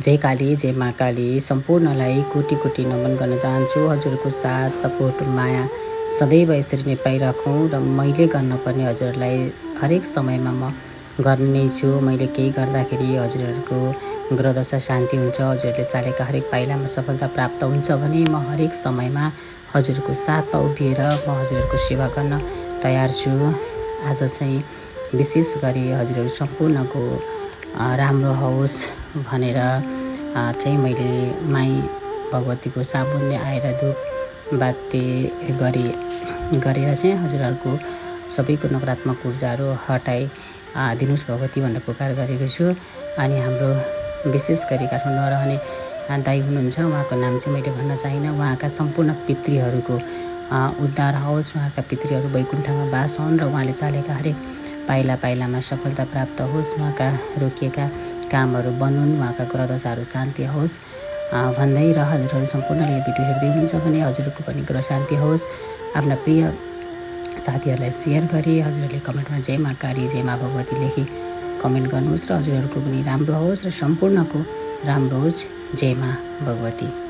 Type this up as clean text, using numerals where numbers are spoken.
जय काली, जय माँ काली। सम्पूर्णलाई कोटी कोटी नमन गर्न चाहन्छु। हजुरको साथ सपोर्ट माया सदैव यसरी नै पाइराखौँ र मैले गर्नुपर्ने हजुरहरूलाई हरेक समयमा म गर्ने नै छु। मैले केही गर्दाखेरि हजुरहरूको ग्रहदशा शान्ति हुन्छ, हजुरहरूले चालेका हरेक पाइलामा सफलता प्राप्त हुन्छ भने म हरेक समयमा हजुरहरूको साथमा उभिएर म हजुरहरूको सेवा गर्न तयार छु। आज चाहिँ विशेष गरी हजुरहरू सम्पूर्णको राम्रो होस् भनेर चाहिँ मैले माई भगवतीको सामुन्ने आएर धुप बाती गरेर चाहिँ हजुरहरूको सबैको नकारात्मक ऊर्जाहरू हटाइ दिनुहोस् भगवती भनेर पुकार गरेको छु। अनि हाम्रो विशेष गरी काठमाडौँमा रहने दाई हुनुहुन्छ, उहाँको नाम चाहिँ मैले भन्न चाहिनँ। उहाँका सम्पूर्ण पितृहरूको उद्धार होस्, उहाँका पितृहरू वैकुण्ठमा बास हुन् र उहाँले चालेका हरेक पाइलामा सफलता प्राप्त होस्, उहाँका रोकिएका कामहरू बनुन्, उहाँका ग्रहदशाहरू शान्ति होस् भन्दै र हजुरहरू सम्पूर्णले यो भिडियो हेर्दै हुनुहुन्छ भने हजुरको पनि ग्रह शान्ति होस्। आफ्ना प्रिय साथीहरूलाई सेयर गरी हजुरहरूले कमेन्टमा जय माँ काली, जय माँ भगवती लेखी कमेन्ट गर्नुहोस् र हजुरहरूको पनि राम्रो होस् र सम्पूर्णको राम्रो होस्। जय माँ भगवती।